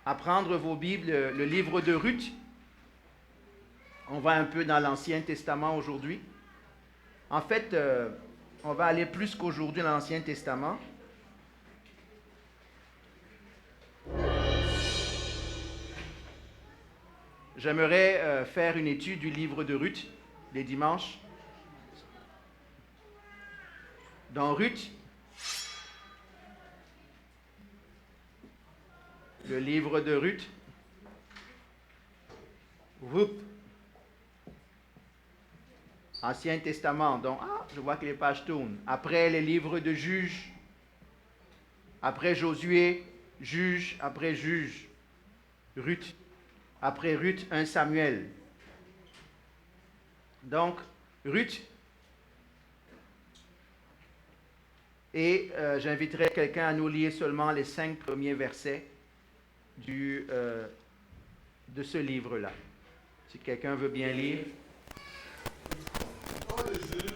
à prendre vos Bibles, le livre de Ruth. On va un peu dans l'Ancien Testament aujourd'hui. En fait, on va aller plus qu'aujourd'hui dans l'Ancien Testament. J'aimerais faire une étude du livre de Ruth les dimanches. Dans Ruth, le livre de Ruth, Ancien Testament. Donc, je vois que les pages tournent. Après les livres de Juges, après Josué, Juges, après Juges, Ruth, après Ruth, 1 Samuel. Donc, Ruth. Et j'inviterai quelqu'un à nous lire seulement les 5 premiers versets de ce livre-là. Si quelqu'un veut bien lire. Dans les juges,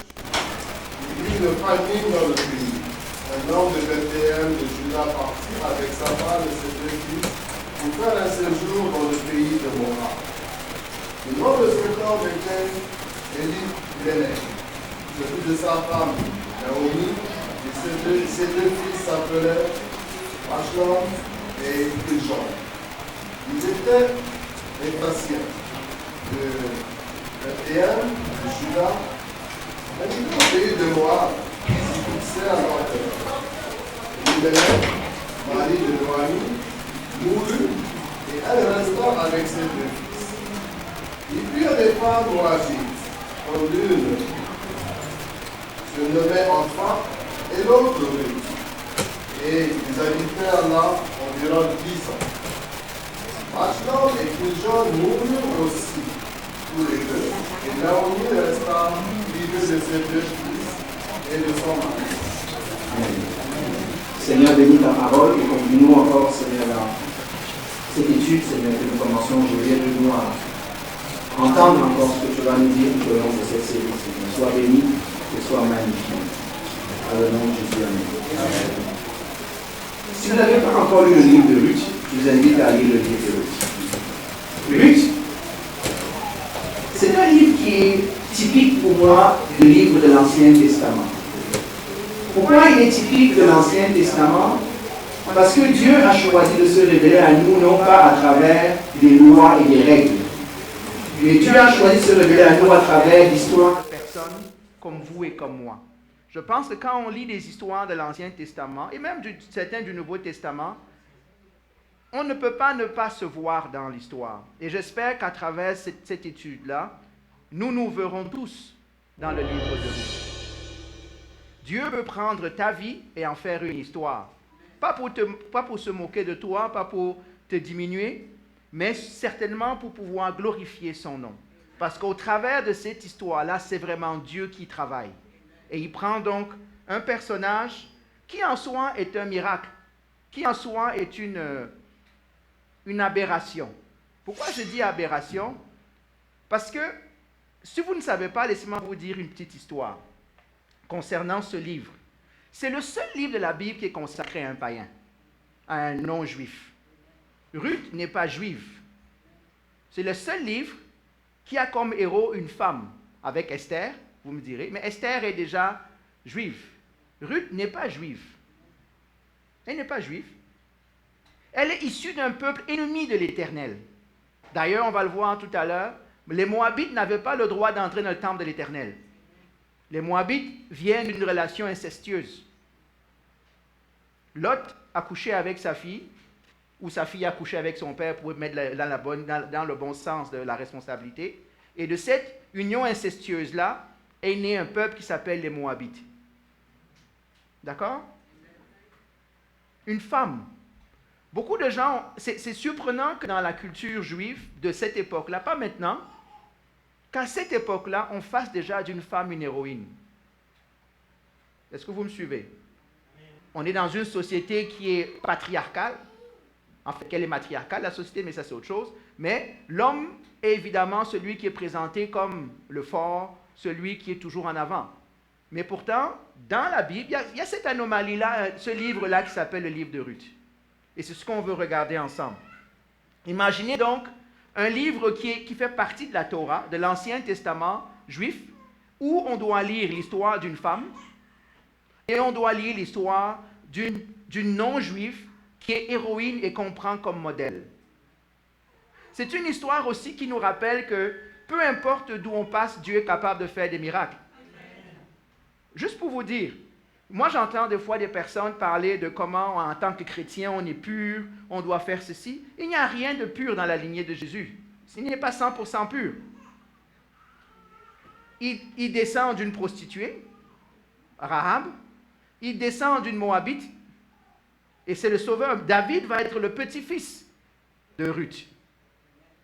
il y eut une famine dans le pays. Un homme de Bethléem de Juda partit avec sa femme et ses 2 fils pour faire un séjour dans le pays de Moab. Le nom de cet homme était Élie-Bénèk. Celui de sa femme, Naomi, et ses deux fils s'appelaient Machlon et Kiljon. Ils étaient Éphratiens de Bethléem, de Juda, habitant au pays de Moab, qui s'y fixait à l'enfer. Élie-Bénèk, mari de Noémie, mourut et elle resta avec ses 2 fils. Ils prirent des femmes moabites, comme l'une se nommait Orpha et l'autre Ruth. Et ils habitèrent là environ 10 ans. Machlon et Kiljon moururent aussi, tous les 2, et Naomi resta privée de ses 2 fils et de son mari. Amen. Seigneur, bénis ta parole et conduis-nous encore, Seigneur, dans cette étude, Seigneur, que nous commençons aujourd'hui. Aide-nous à entendre encore ce que tu vas nous dire tout au long de cette série, Seigneur. Sois béni et sois magnifié. Dans le nom de Jésus, Amen. Si vous n'avez pas encore lu le livre de Ruth, je vous invite à lire le livre de Ruth. Ruth, c'est un livre qui est typique pour moi du livre de l'Ancien Testament. Pourquoi il est typique de l'Ancien Testament? Parce que Dieu a choisi de se révéler à nous, non pas à travers des lois et des règles, mais Dieu a choisi de se révéler à nous à travers l'histoire De personnes comme vous et comme moi. Je pense que quand on lit les histoires de l'Ancien Testament, et même certains du Nouveau Testament, on ne peut pas ne pas se voir dans l'histoire. Et j'espère qu'à travers cette étude-là, nous verrons tous dans le livre de Ruth. Dieu veut prendre ta vie et en faire une histoire. Pas pour se moquer de toi, pas pour te diminuer, mais certainement pour pouvoir glorifier son nom. Parce qu'au travers de cette histoire-là, c'est vraiment Dieu qui travaille. Et il prend donc un personnage qui en soi est un miracle, qui en soi est une aberration. Pourquoi je dis aberration? Parce que, si vous ne savez pas, laissez-moi vous dire une petite histoire concernant ce livre. C'est le seul livre de la Bible qui est consacré à un païen, à un non-juif. Ruth n'est pas juive. C'est le seul livre qui a comme héros une femme, avec Esther, vous me direz, mais Esther est déjà juive. Ruth n'est pas juive. Elle n'est pas juive. Elle est issue d'un peuple ennemi de l'Éternel. D'ailleurs, on va le voir tout à l'heure, les Moabites n'avaient pas le droit d'entrer dans le temple de l'Éternel. Les Moabites viennent d'une relation incestueuse. Lot a couché avec sa fille, ou sa fille a couché avec son père pour mettre dans le bon sens de la responsabilité. Et de cette union incestueuse-là est né un peuple qui s'appelle les Moabites. D'accord? Une femme. Beaucoup de gens, c'est surprenant que dans la culture juive de cette époque-là, pas maintenant, qu'à cette époque-là, on fasse déjà d'une femme une héroïne. Est-ce que vous me suivez? On est dans une société qui est patriarcale. En fait, qu'elle est matriarcale, la société, mais ça c'est autre chose. Mais l'homme est évidemment celui qui est présenté comme le fort, celui qui est toujours en avant. Mais pourtant, dans la Bible, il y a cette anomalie-là, ce livre-là qui s'appelle le livre de Ruth. Et c'est ce qu'on veut regarder ensemble. Imaginez donc un livre qui fait partie de la Torah, de l'Ancien Testament juif, où on doit lire l'histoire d'une femme et on doit lire l'histoire d'une non-juive qui est héroïne et qu'on prend comme modèle. C'est une histoire aussi qui nous rappelle que peu importe d'où on passe, Dieu est capable de faire des miracles. Juste pour vous dire, moi j'entends des fois des personnes parler de comment en tant que chrétien on est pur, on doit faire ceci. Il n'y a rien de pur dans la lignée de Jésus. Il n'est pas 100% pur. Il descend d'une prostituée, Rahab, il descend d'une Moabite, et c'est le sauveur. David va être le petit-fils de Ruth.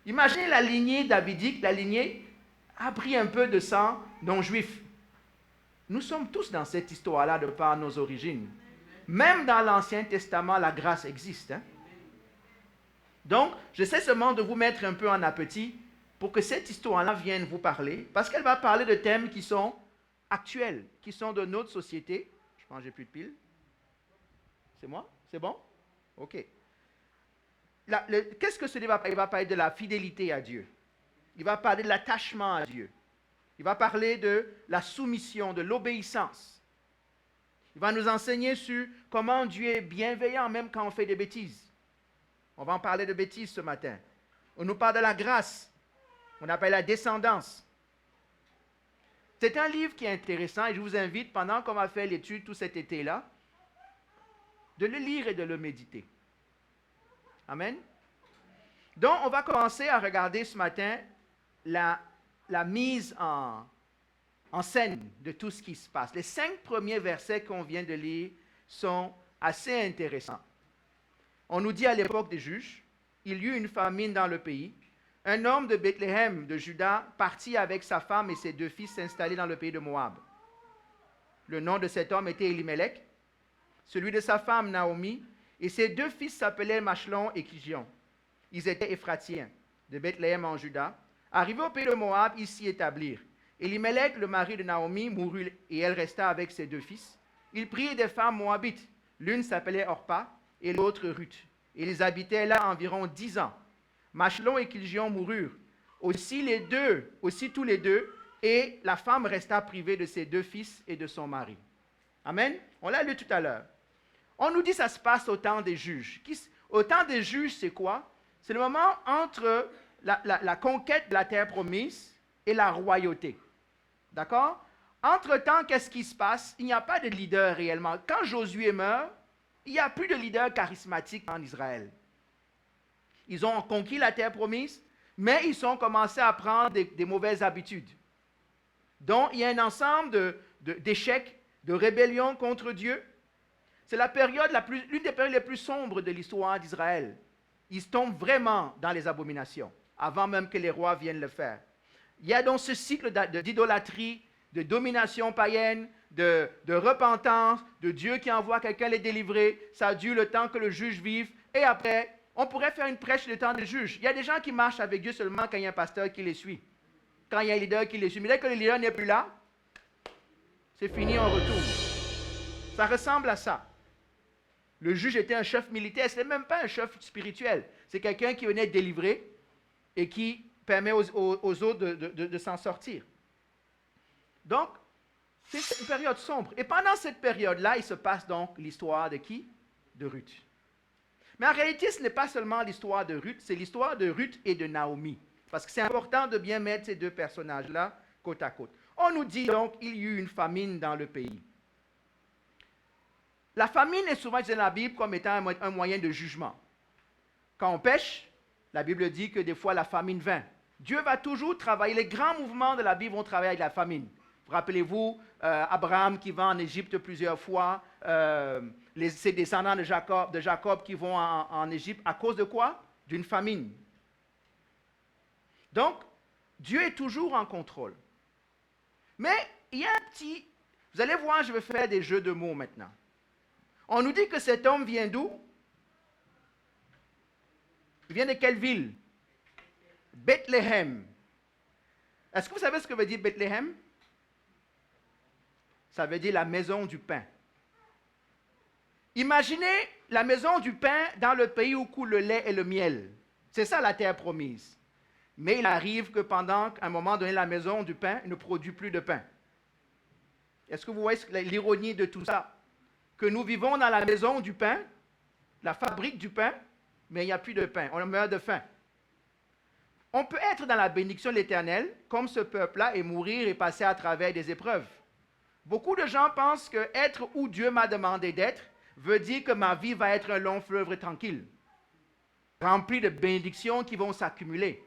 Imaginez la lignée davidique, la lignée a pris un peu de sang non-juif. Nous sommes tous dans cette histoire-là de par nos origines. Même dans l'Ancien Testament, la grâce existe. Hein? Donc, j'essaie seulement de vous mettre un peu en appétit pour que cette histoire-là vienne vous parler, parce qu'elle va parler de thèmes qui sont actuels, qui sont de notre société. Je pense que j'ai plus de piles. C'est moi? C'est bon? OK. Qu'est-ce que ce livre va parler? Il va parler de la fidélité à Dieu. Il va parler de l'attachement à Dieu. Il va parler de la soumission, de l'obéissance. Il va nous enseigner sur comment Dieu est bienveillant même quand on fait des bêtises. On va en parler de bêtises ce matin. On nous parle de la grâce. On appelle la descendance. C'est un livre qui est intéressant et je vous invite, pendant qu'on va faire l'étude tout cet été-là, de le lire et de le méditer. Amen. Donc, on va commencer à regarder ce matin la mise en scène de tout ce qui se passe. Les 5 premiers versets qu'on vient de lire sont assez intéressants. On nous dit à l'époque des juges, il y eut une famine dans le pays. Un homme de Bethléem, de Juda, partit avec sa femme et ses 2 fils s'installer dans le pays de Moab. Le nom de cet homme était Elimelech, celui de sa femme Naomi, et ses 2 fils s'appelaient Machlon et Kijion. Ils étaient Éphratiens, de Bethléem en Juda. Arrivés au pays de Moab, ils s'y établirent. Elimelech, le mari de Naomi, mourut et elle resta avec ses 2 fils. Ils prirent des femmes moabites. L'une s'appelait Orpa et l'autre Ruth. Ils habitaient là environ 10 ans. Machlon et Kijion moururent. Aussi tous les deux, et la femme resta privée de ses 2 fils et de son mari. Amen. On l'a lu tout à l'heure. On nous dit que ça se passe au temps des juges. Au temps des juges, c'est quoi? C'est le moment entre la conquête de la terre promise et la royauté. D'accord? Entre-temps, qu'est-ce qui se passe? Il n'y a pas de leader réellement. Quand Josué meurt, il n'y a plus de leader charismatique en Israël. Ils ont conquis la terre promise, mais ils ont commencé à prendre des mauvaises habitudes. Donc, il y a un ensemble d'échecs, de rébellions contre Dieu. C'est l'une des périodes les plus sombres de l'histoire d'Israël. Ils tombent vraiment dans les abominations, avant même que les rois viennent le faire. Il y a donc ce cycle d'idolâtrie, de domination païenne, de repentance, de Dieu qui envoie quelqu'un les délivrer. Ça dure le temps que le juge vive. Et après, on pourrait faire une prêche le temps des juges. Il y a des gens qui marchent avec Dieu seulement quand il y a un pasteur qui les suit. Quand il y a un leader qui les suit. Mais dès que le leader n'est plus là, c'est fini, on retourne. Ça ressemble à ça. Le juge était un chef militaire, ce n'est même pas un chef spirituel. C'est quelqu'un qui venait délivrer et qui permet aux autres de s'en sortir. Donc, c'est une période sombre. Et pendant cette période-là, il se passe donc l'histoire de qui? De Ruth. Mais en réalité, ce n'est pas seulement l'histoire de Ruth, c'est l'histoire de Ruth et de Naomi. Parce que c'est important de bien mettre ces 2 personnages-là côte à côte. On nous dit donc qu'il y eut une famine dans le pays. La famine est souvent utilisée dans la Bible comme étant un moyen de jugement. Quand on pêche, la Bible dit que des fois la famine vint. Dieu va toujours travailler. Les grands mouvements de la Bible vont travailler avec la famine. Rappelez-vous, Abraham qui va en Égypte plusieurs fois, ses descendants de Jacob qui vont en Égypte. À cause de quoi? D'une famine. Donc, Dieu est toujours en contrôle. Mais il y a un petit... Vous allez voir, je vais faire des jeux de mots maintenant. On nous dit que cet homme vient d'où? Il vient de quelle ville? Bethléem. Est-ce que vous savez ce que veut dire Bethléem? Ça veut dire la maison du pain. Imaginez la maison du pain dans le pays où coule le lait et le miel. C'est ça la terre promise. Mais il arrive que pendant un moment donné, la maison du pain ne produit plus de pain. Est-ce que vous voyez l'ironie de tout ça? Que nous vivons dans la maison du pain, la fabrique du pain, mais il n'y a plus de pain. On meurt de faim. On peut être dans la bénédiction de l'Éternel, comme ce peuple-là, et mourir et passer à travers des épreuves. Beaucoup de gens pensent que être où Dieu m'a demandé d'être veut dire que ma vie va être un long fleuve tranquille, rempli de bénédictions qui vont s'accumuler.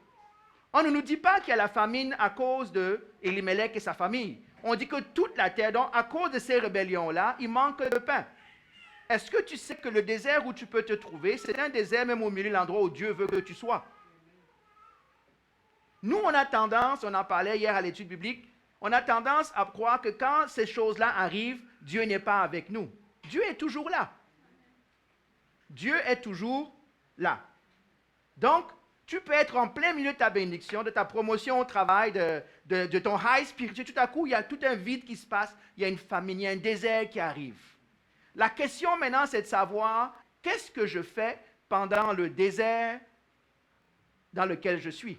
On ne nous dit pas qu'il y a la famine à cause d'Elimelech et sa famille. On dit que toute la terre, donc à cause de ces rébellions-là, il manque de pain. Est-ce que tu sais que le désert où tu peux te trouver, c'est un désert même au milieu de l'endroit où Dieu veut que tu sois? Nous, on a tendance, on en parlait hier à l'étude biblique, on a tendance à croire que quand ces choses-là arrivent, Dieu n'est pas avec nous. Dieu est toujours là. Dieu est toujours là. Donc, tu peux être en plein milieu de ta bénédiction, de ta promotion au travail, de ton high spirituel. Tout à coup, il y a tout un vide qui se passe. Il y a une famine, il y a un désert qui arrive. La question maintenant, c'est de savoir qu'est-ce que je fais pendant le désert dans lequel je suis.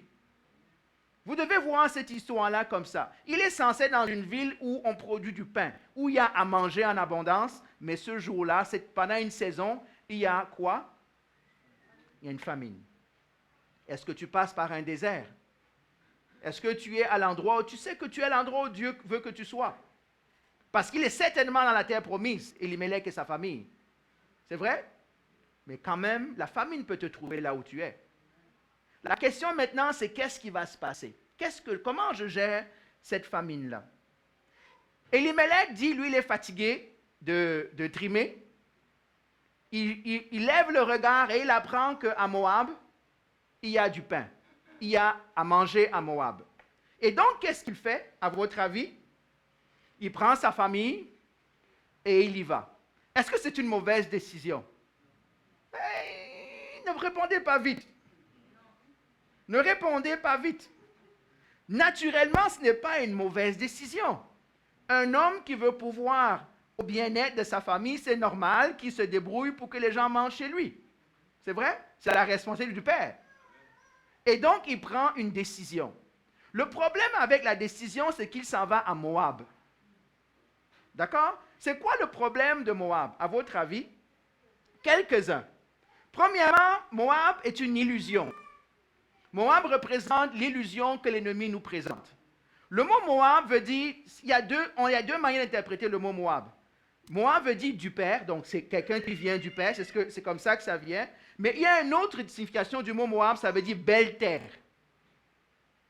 Vous devez voir cette histoire-là comme ça. Il est censé être dans une ville où on produit du pain, où il y a à manger en abondance, mais ce jour-là, pendant une saison, il y a quoi? Il y a une famine. Est-ce que tu passes par un désert? Est-ce que tu es à l'endroit où tu sais que tu es à l'endroit où Dieu veut que tu sois? Parce qu'il est certainement dans la terre promise, Elimelech et sa famille. C'est vrai? Mais quand même, la famine peut te trouver là où tu es. La question maintenant, c'est qu'est-ce qui va se passer? Comment je gère cette famine-là? Elimelech dit, lui, il est fatigué de trimer. Il lève le regard et il apprend qu'à Moab, il y a du pain. Il y a à manger à Moab. Et donc, qu'est-ce qu'il fait, à votre avis? Il prend sa famille et il y va. Est-ce que c'est une mauvaise décision? Ne répondez pas vite. Ne répondez pas vite. Naturellement, ce n'est pas une mauvaise décision. Un homme qui veut pouvoir au bien-être de sa famille, c'est normal qu'il se débrouille pour que les gens mangent chez lui. C'est vrai? C'est la responsabilité du père. Et donc, il prend une décision. Le problème avec la décision, c'est qu'il s'en va à Moab. D'accord? C'est quoi le problème de Moab, à votre avis? Quelques-uns. Premièrement, Moab est une illusion. Moab représente l'illusion que l'ennemi nous présente. Le mot Moab veut dire, il y a deux manières d'interpréter le mot Moab. Moab veut dire du père, donc c'est quelqu'un qui vient du père, c'est comme ça que ça vient. Mais il y a une autre signification du mot Moab, ça veut dire belle terre.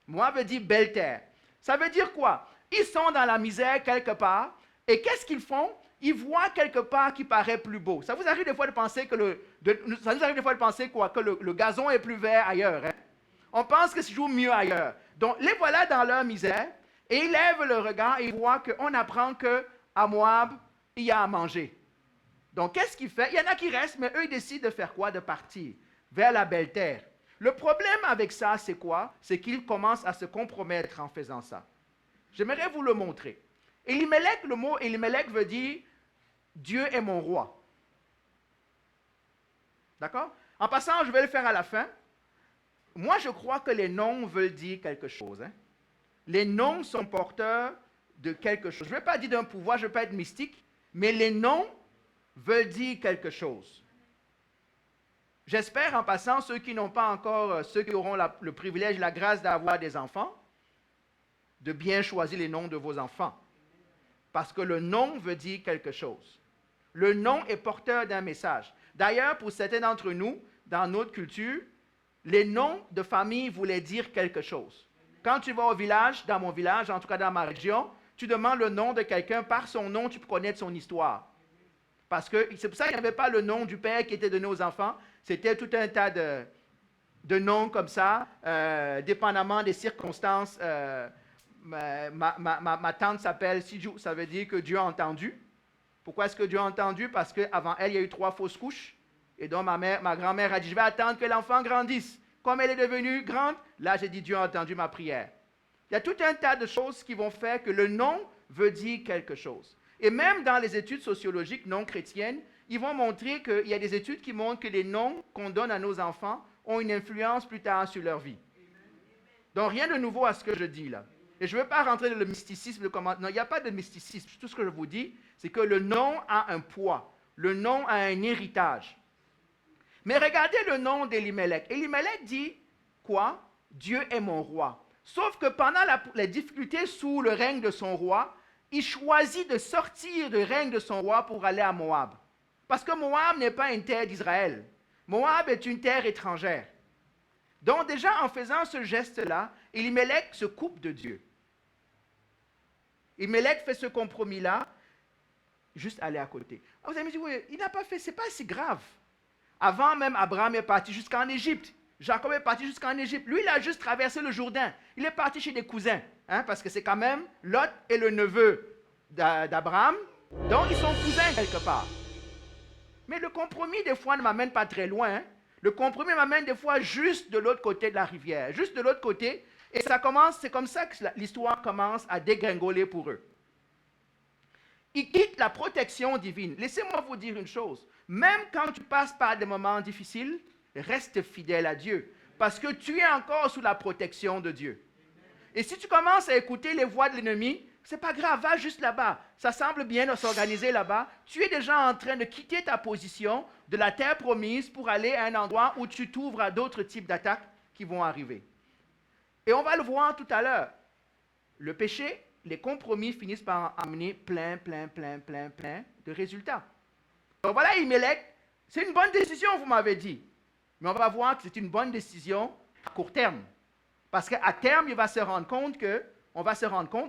Moab veut dire belle terre. Ça veut dire quoi? Ils sont dans la misère quelque part, et qu'est-ce qu'ils font? Ils voient quelque part qui paraît plus beau. Ça vous arrive des fois de penser que le gazon est plus vert ailleurs, hein? On pense que c'est toujours mieux ailleurs. Donc, les voilà dans leur misère, et ils lèvent le regard et ils voient qu'on apprend qu'à Moab, il y a à manger. Donc, qu'est-ce qu'ils font? Il y en a qui restent, mais eux, ils décident de faire quoi? De partir vers la belle terre. Le problème avec ça, c'est quoi? C'est qu'ils commencent à se compromettre en faisant ça. J'aimerais vous le montrer. Elimelech, le mot Elimelech veut dire « Dieu est mon roi ». D'accord? En passant, je vais le faire à la fin. Moi, je crois que les noms veulent dire quelque chose. Hein? Les noms sont porteurs de quelque chose. Je ne vais pas dire d'un pouvoir, je ne vais pas être mystique, mais les noms veulent dire quelque chose. J'espère en passant, ceux qui auront le privilège, la grâce d'avoir des enfants, de bien choisir les noms de vos enfants. Parce que le nom veut dire quelque chose. Le nom est porteur d'un message. D'ailleurs, pour certains d'entre nous, dans notre culture, les noms de famille voulaient dire quelque chose. Quand tu vas au village, dans mon village, en tout cas dans ma région, tu demandes le nom de quelqu'un, par son nom, tu peux connaître son histoire. Parce que c'est pour ça qu'il n'y avait pas le nom du père qui était donné aux enfants. C'était tout un tas de noms comme ça, dépendamment des circonstances. Ma tante s'appelle Sijou, ça veut dire que Dieu a entendu. Pourquoi est-ce que Dieu a entendu? Parce qu'avant elle, il y a eu 3 fausses couches. Et donc ma grand-mère a dit, je vais attendre que l'enfant grandisse. Comme elle est devenue grande, là j'ai dit, Dieu a entendu ma prière. Il y a tout un tas de choses qui vont faire que le nom veut dire quelque chose. Et même dans les études sociologiques non chrétiennes, ils vont montrer qu'il y a des études qui montrent que les noms qu'on donne à nos enfants ont une influence plus tard sur leur vie. Donc, rien de nouveau à ce que je dis là. Et je ne veux pas rentrer dans le mysticisme. Non, il n'y a pas de mysticisme. Tout ce que je vous dis, c'est que le nom a un poids. Le nom a un héritage. Mais regardez le nom d'Elimelech. Elimelech dit quoi? Dieu est mon roi. Sauf que pendant la difficulté sous le règne de son roi, il choisit de sortir du règne de son roi pour aller à Moab. Parce que Moab n'est pas une terre d'Israël. Moab est une terre étrangère. Donc déjà, en faisant ce geste-là, Elimelech se coupe de Dieu. Elimelech fait ce compromis-là, juste aller à côté. Vous allez me dire, oui, il n'a pas fait, c'est pas si grave. Avant même, Abraham est parti jusqu'en Égypte. Jacob est parti jusqu'en Égypte. Lui, il a juste traversé le Jourdain. Il est parti chez des cousins, parce que c'est quand même Lot et le neveu d'Abraham. Donc, ils sont cousins quelque part. Mais le compromis, des fois, ne m'amène pas très loin. Le compromis m'amène des fois juste de l'autre côté de la rivière, juste de l'autre côté. Et c'est comme ça que l'histoire commence à dégringoler pour eux. Ils quittent la protection divine. Laissez-moi vous dire une chose. Même quand tu passes par des moments difficiles, reste fidèle à Dieu. Parce que tu es encore sous la protection de Dieu. Et si tu commences à écouter les voix de l'ennemi, c'est pas grave, va juste là-bas. Ça semble bien de s'organiser là-bas. Tu es déjà en train de quitter ta position de la terre promise pour aller à un endroit où tu t'ouvres à d'autres types d'attaques qui vont arriver. Et on va le voir tout à l'heure. Le péché, les compromis finissent par amener plein de résultats. Donc voilà, Elimelech, c'est une bonne décision, vous m'avez dit. Mais on va voir que c'est une bonne décision à court terme. Parce qu'à terme, on va se rendre compte,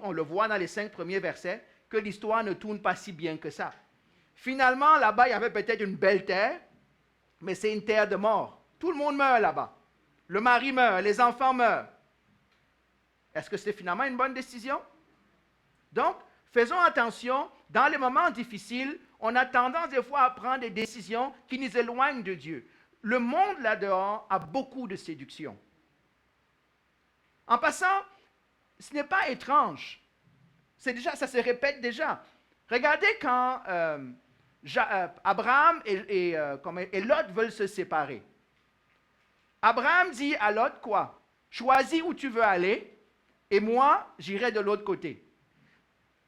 on le voit dans les 5 premiers versets, que l'histoire ne tourne pas si bien que ça. Finalement, là-bas, il y avait peut-être une belle terre, mais c'est une terre de mort. Tout le monde meurt là-bas. Le mari meurt, les enfants meurent. Est-ce que c'est finalement une bonne décision? Donc, faisons attention, dans les moments difficiles, on a tendance des fois à prendre des décisions qui nous éloignent de Dieu. Le monde là-dehors a beaucoup de séduction. En passant, ce n'est pas étrange. Ça se répète déjà. Regardez quand Abraham et Lot veulent se séparer. Abraham dit à Lot quoi? Choisis où tu veux aller et moi, j'irai de l'autre côté.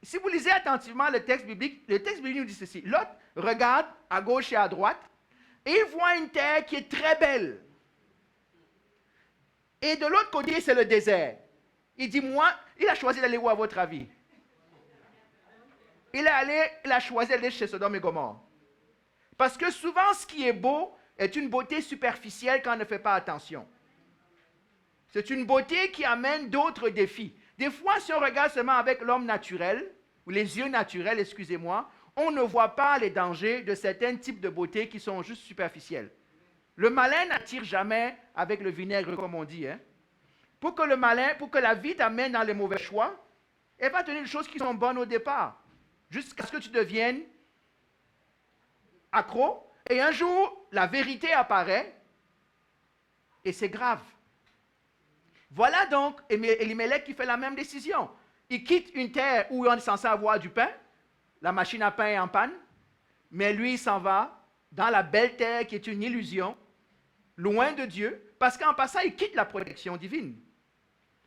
Si vous lisez attentivement le texte biblique nous dit ceci. Lot regarde à gauche et à droite et il voit une terre qui est très belle. Et de l'autre côté, c'est le désert. Il dit, il a choisi d'aller où à votre avis? Il a choisi d'aller chez Sodome et Gomorrhe. Parce que souvent, ce qui est beau est une beauté superficielle quand on ne fait pas attention. C'est une beauté qui amène d'autres défis. Des fois, si on regarde seulement avec l'homme naturel, ou les yeux naturels, excusez-moi, on ne voit pas les dangers de certains types de beauté qui sont juste superficiels. Le malin n'attire jamais avec le vinaigre, comme on dit. Pour que la vie t'amène dans les mauvais choix, elle va te donner des choses qui sont bonnes au départ, jusqu'à ce que tu deviennes accro, et un jour, la vérité apparaît, et c'est grave. Voilà donc Elimelech qui fait la même décision. Il quitte une terre où on est censé avoir du pain, la machine à pain est en panne, mais lui, il s'en va dans la belle terre qui est une illusion, loin de Dieu, parce qu'en passant, il quitte la protection divine.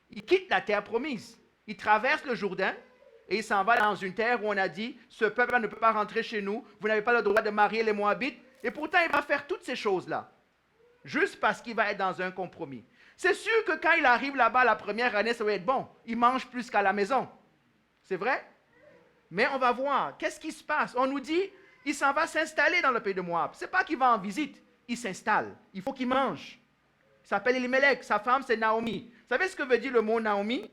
Il quitte la terre promise. Il traverse le Jourdain et il s'en va dans une terre où on a dit, ce peuple ne peut pas rentrer chez nous, vous n'avez pas le droit de marier les Moabites, et pourtant il va faire toutes ces choses-là, juste parce qu'il va être dans un compromis. C'est sûr que quand il arrive là-bas la première année, ça va être bon. Il mange plus qu'à la maison. C'est vrai? Mais on va voir, qu'est-ce qui se passe? On nous dit, il s'en va s'installer dans le pays de Moab. Ce n'est pas qu'il va en visite, il s'installe. Il faut qu'il mange. Il s'appelle Elimelech, sa femme c'est Naomi. Vous savez ce que veut dire le mot Naomi?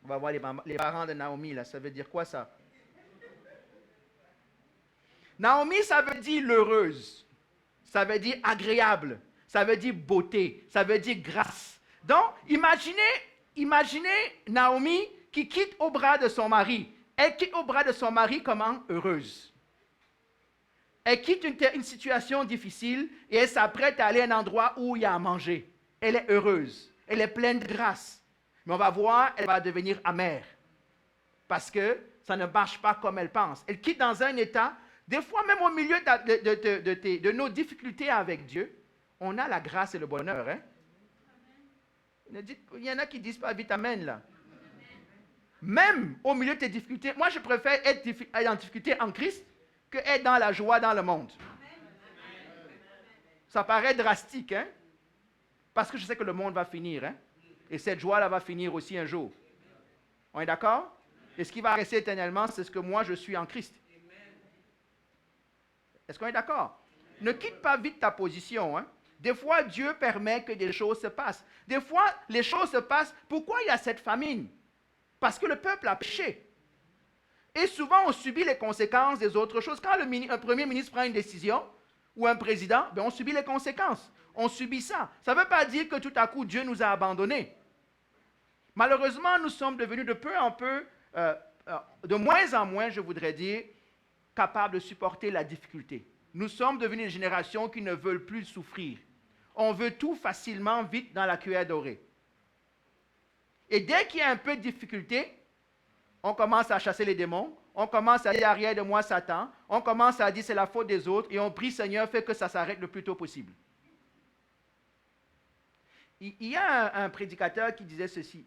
On va voir les parents de Naomi, là. Ça veut dire quoi ça? Naomi, ça veut dire l'heureuse. Ça veut dire agréable. Ça veut dire beauté. Ça veut dire grâce. Donc, imaginez Naomi qui quitte au bras de son mari. Elle quitte au bras de son mari comment? Heureuse. Elle quitte une situation difficile et elle s'apprête à aller à un endroit où il y a à manger. Elle est heureuse. Elle est pleine de grâce. Mais on va voir, elle va devenir amère. Parce que ça ne marche pas comme elle pense. Elle quitte dans un état, des fois même au milieu de nos difficultés avec Dieu, On a la grâce et le bonheur. Hein? Il y en a qui disent pas vite amen là. Même au milieu de tes difficultés, moi je préfère être en difficulté en Christ que être dans la joie dans le monde. Ça paraît drastique, hein? Parce que je sais que le monde va finir, hein? Et cette joie-là va finir aussi un jour. On est d'accord? Et ce qui va rester éternellement, c'est ce que moi je suis en Christ. Est-ce qu'on est d'accord? Ne quitte pas vite ta position, hein? Des fois, Dieu permet que des choses se passent. Des fois, les choses se passent. Pourquoi il y a cette famine? Parce que le peuple a péché. Et souvent, on subit les conséquences des autres choses. Quand un premier ministre prend une décision, ou un président, on subit les conséquences. On subit ça. Ça ne veut pas dire que tout à coup, Dieu nous a abandonnés. Malheureusement, nous sommes devenus de peu en peu, de moins en moins, je voudrais dire, capables de supporter la difficulté. Nous sommes devenus une génération qui ne veut plus souffrir. On veut tout facilement, vite, dans la cuillère dorée. Et dès qu'il y a un peu de difficulté, on commence à chasser les démons, on commence à dire arrière de moi Satan, on commence à dire c'est la faute des autres, et on prie Seigneur, fais que ça s'arrête le plus tôt possible. Il y a un prédicateur qui disait ceci,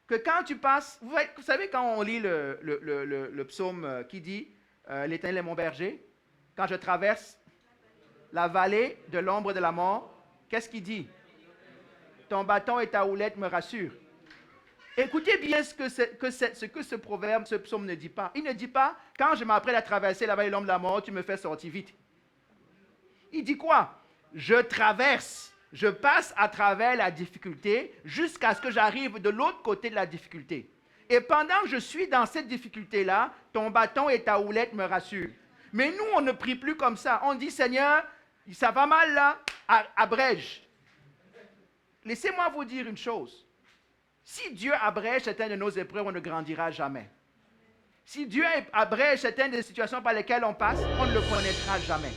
que quand tu passes, vous savez quand on lit le psaume qui dit l'Éternel est mon berger, quand je traverse la vallée de l'ombre de la mort, qu'est-ce qu'il dit? Ton bâton et ta houlette me rassurent. Écoutez bien ce que ce proverbe, ce psaume ne dit pas. Il ne dit pas, quand je m'apprête à traverser la vallée de l'ombre de la mort, tu me fais sortir vite. Il dit quoi? Je traverse, je passe à travers la difficulté jusqu'à ce que j'arrive de l'autre côté de la difficulté. Et pendant que je suis dans cette difficulté-là, ton bâton et ta houlette me rassurent. Mais nous, on ne prie plus comme ça. On dit, Seigneur, ça va mal là, abrège. Laissez-moi vous dire une chose. Si Dieu abrège certaines de nos épreuves, on ne grandira jamais. Si Dieu abrège certaines des situations par lesquelles on passe, on ne le connaîtra jamais.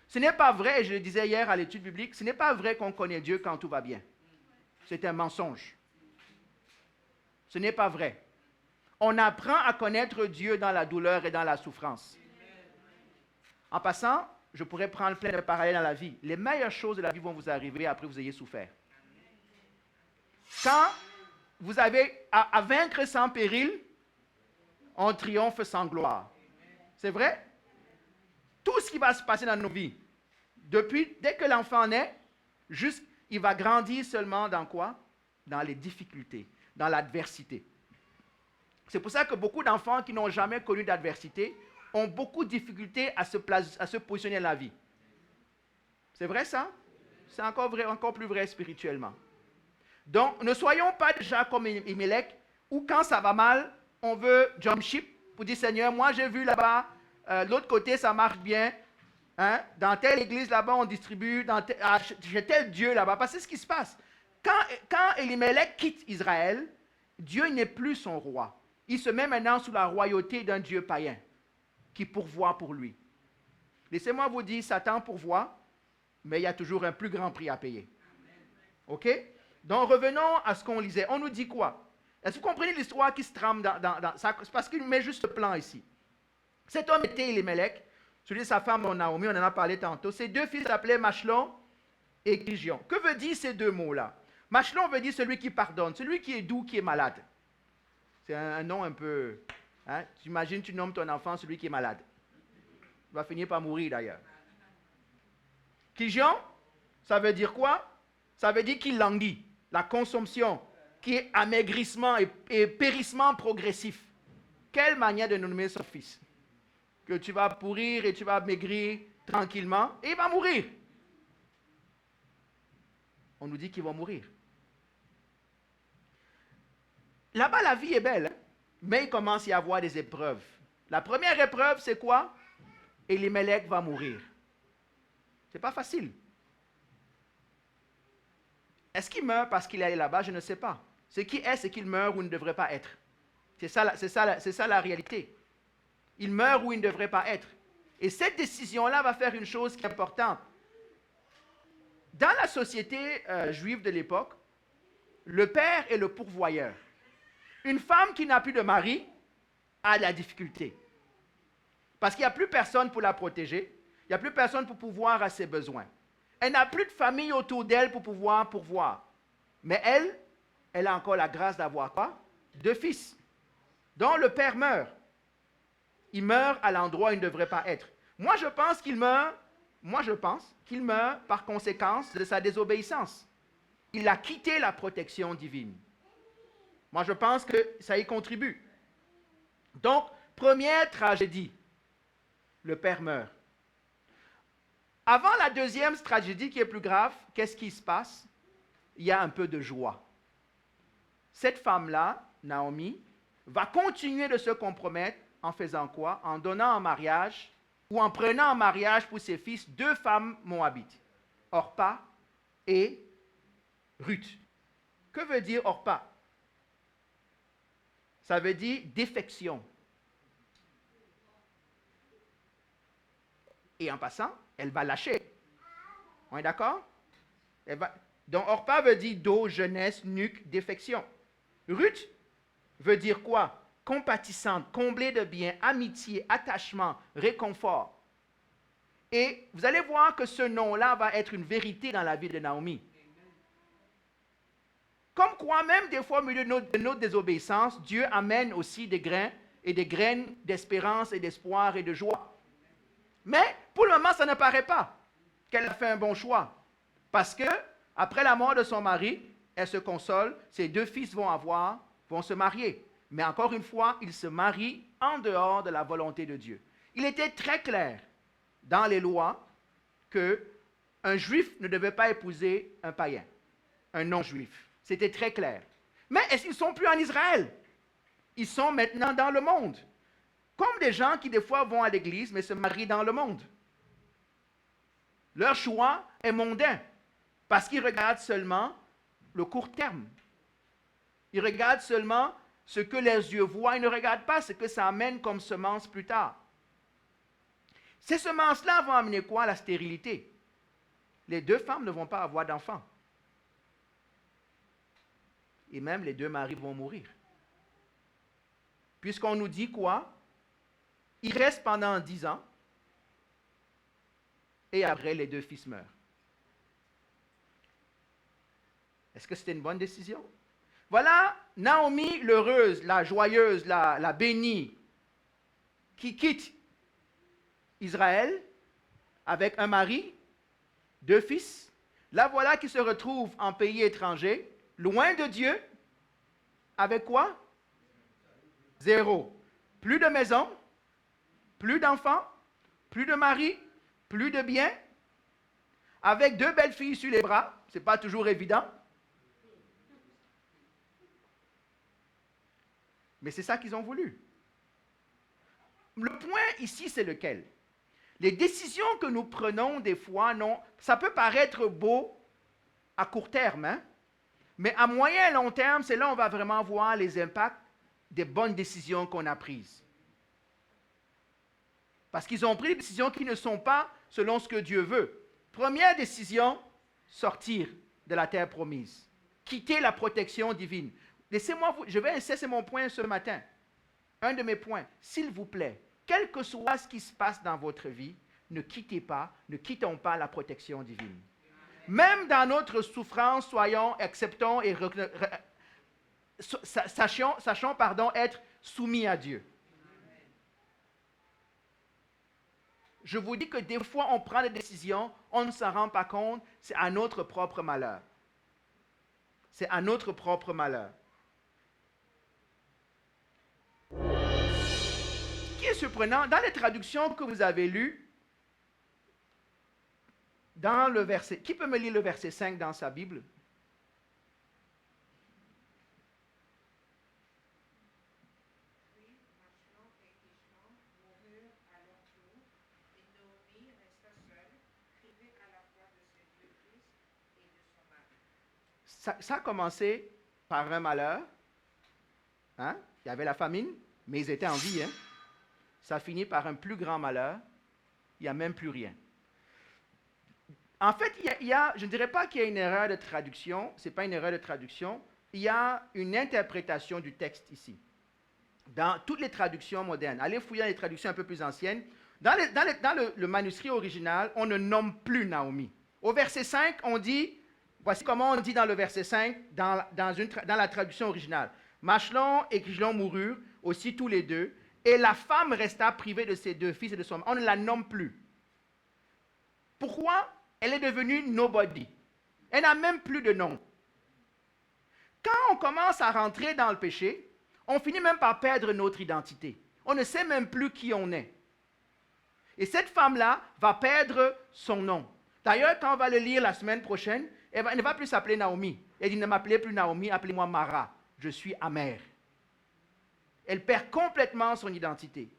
Ce n'est pas vrai, et je le disais hier à l'étude biblique, ce n'est pas vrai qu'on connaît Dieu quand tout va bien. C'est un mensonge. Ce n'est pas vrai. On apprend à connaître Dieu dans la douleur et dans la souffrance. En passant, je pourrais prendre plein de parallèles dans la vie. Les meilleures choses de la vie vont vous arriver après que vous ayez souffert. Quand vous avez à vaincre sans péril, on triomphe sans gloire. C'est vrai? Tout ce qui va se passer dans nos vies, dès que l'enfant naît, il va grandir seulement dans quoi? Dans les difficultés, dans l'adversité. C'est pour ça que beaucoup d'enfants qui n'ont jamais connu d'adversité ont beaucoup de difficultés à se positionner dans la vie. C'est vrai ça? C'est encore plus vrai spirituellement. Donc, ne soyons pas déjà comme Elimelech, où quand ça va mal, on veut jump ship pour dire, Seigneur, moi j'ai vu là-bas, l'autre côté ça marche bien, hein? Dans telle église là-bas on distribue, j'ai tel Dieu là-bas. Parce que c'est ce qui se passe. Quand Elimelech quitte Israël, Dieu n'est plus son roi. Il se met maintenant sous la royauté d'un Dieu païen qui pourvoit pour lui. Laissez-moi vous dire, Satan pourvoit, mais il y a toujours un plus grand prix à payer. OK? Donc revenons à ce qu'on lisait. On nous dit quoi? Est-ce que vous comprenez l'histoire qui se trame dans ça? C'est parce qu'il met juste ce plan ici. Cet homme était Elimelech, celui de sa femme Naomi, on en a parlé tantôt. Ses deux fils s'appelaient Machlon et Kijion. Que veut dire ces deux mots-là? Machlon veut dire celui qui pardonne, celui qui est doux, qui est malade. C'est un nom un peu... Hein? Tu imagines, tu nommes ton enfant celui qui est malade. Il va finir par mourir d'ailleurs. Kijion, ça veut dire quoi? Ça veut dire qu'il languit. La consommation, qui est amaigrissement et périssement progressif. Quelle manière de nommer son fils? Que tu vas pourrir et tu vas maigrir tranquillement et il va mourir. On nous dit qu'il va mourir. Là-bas, la vie est belle, hein? Mais il commence à y avoir des épreuves. La première épreuve, c'est quoi? Elimelech va mourir. C'est pas facile. Est-ce qu'il meurt parce qu'il est allé là-bas? Je ne sais pas. Ce qui est, c'est qu'il meurt où il ne devrait pas être. C'est ça la réalité. Il meurt où il ne devrait pas être. Et cette décision-là va faire une chose qui est importante. Dans la société juive de l'époque, le père est le pourvoyeur. Une femme qui n'a plus de mari a la difficulté. Parce qu'il n'y a plus personne pour la protéger. Il n'y a plus personne pour pouvoir à ses besoins. Elle n'a plus de famille autour d'elle pour pouvoir pourvoir. Mais elle a encore la grâce d'avoir quoi? 2 fils. Donc le père meurt. Il meurt à l'endroit où il ne devrait pas être. Moi, je pense qu'il meurt par conséquence de sa désobéissance. Il a quitté la protection divine. Moi, je pense que ça y contribue. Donc, première tragédie, le père meurt. Avant la deuxième tragédie qui est plus grave, qu'est-ce qui se passe? Il y a un peu de joie. Cette femme-là, Naomi, va continuer de se compromettre en faisant quoi? En donnant en mariage ou en prenant en mariage pour ses fils 2 femmes moabites, Orpa et Ruth. Que veut dire Orpa? Ça veut dire défection. Et en passant, elle va lâcher. On est d'accord? Donc Orpa veut dire dos, jeunesse, nuque, défection. Ruth veut dire quoi? Compatissante, comblée de bien, amitié, attachement, réconfort. Et vous allez voir que ce nom-là va être une vérité dans la vie de Naomi. Comme quoi, même des fois, au milieu de notre désobéissance, Dieu amène aussi des grains et des graines d'espérance et d'espoir et de joie. Mais pour le moment, ça ne paraît pas qu'elle a fait un bon choix. Parce que, après la mort de son mari, elle se console, ses 2 fils vont se marier. Mais encore une fois, ils se marient en dehors de la volonté de Dieu. Il était très clair dans les lois qu'un juif ne devait pas épouser un païen, un non-juif. C'était très clair. Mais est-ce qu'ils ne sont plus en Israël? Ils sont maintenant dans le monde. Comme des gens qui des fois vont à l'église mais se marient dans le monde. Leur choix est mondain parce qu'ils regardent seulement le court terme. Ils regardent seulement ce que leurs yeux voient, ils ne regardent pas ce que ça amène comme semence plus tard. Ces semences-là vont amener quoi? La stérilité. Les 2 femmes ne vont pas avoir d'enfants. Et même les 2 maris vont mourir. Puisqu'on nous dit quoi? Il reste pendant 10 ans. Et après, les 2 fils meurent. Est-ce que c'était une bonne décision? Voilà Naomi, l'heureuse, la joyeuse, la bénie, qui quitte Israël avec un mari, 2 fils. La voilà qui se retrouve en pays étranger, loin de Dieu, avec quoi? 0. Plus de maison, plus d'enfants, plus de mari, plus de biens, avec 2 belles filles sur les bras, ce n'est pas toujours évident. Mais c'est ça qu'ils ont voulu. Le point ici, c'est lequel? Les décisions que nous prenons des fois, non, ça peut paraître beau à court terme, hein? Mais à moyen et long terme, c'est là où on va vraiment voir les impacts des bonnes décisions qu'on a prises. Parce qu'ils ont pris des décisions qui ne sont pas selon ce que Dieu veut. Première décision, sortir de la terre promise. Quitter la protection divine. Laissez-moi je vais insister, c'est mon point ce matin. Un de mes points. S'il vous plaît, quel que soit ce qui se passe dans votre vie, ne quittons pas la protection divine. Même dans notre souffrance, acceptons et sachons être soumis à Dieu. Je vous dis que des fois, on prend des décisions, on ne s'en rend pas compte, c'est à notre propre malheur. C'est à notre propre malheur. Ce qui est surprenant, dans les traductions que vous avez lues, dans le verset, qui peut me lire le verset 5 dans sa Bible? Ça a commencé par un malheur. Hein? Il y avait la famine, mais ils étaient en vie. Hein? Ça a fini par un plus grand malheur. Il n'y a même plus rien. En fait, je ne dirais pas qu'il y a une erreur de traduction. Ce n'est pas une erreur de traduction. Il y a une interprétation du texte ici. Dans toutes les traductions modernes, allez fouiller dans les traductions un peu plus anciennes, Dans le manuscrit original, on ne nomme plus Naomi. Au verset 5, on dit, voici comment on dit dans le verset 5, dans la traduction originale. Machlon et Kijlon moururent aussi tous les deux, et la femme resta privée de ses deux fils et de son mari. On ne la nomme plus. Pourquoi? Elle est devenue nobody. Elle n'a même plus de nom. Quand on commence à rentrer dans le péché, on finit même par perdre notre identité. On ne sait même plus qui on est. Et cette femme-là va perdre son nom. D'ailleurs, quand on va le lire la semaine prochaine, elle ne va plus s'appeler Naomi. Elle dit, ne m'appelez plus Naomi, appelez-moi Mara. Je suis amère. Elle perd complètement son identité.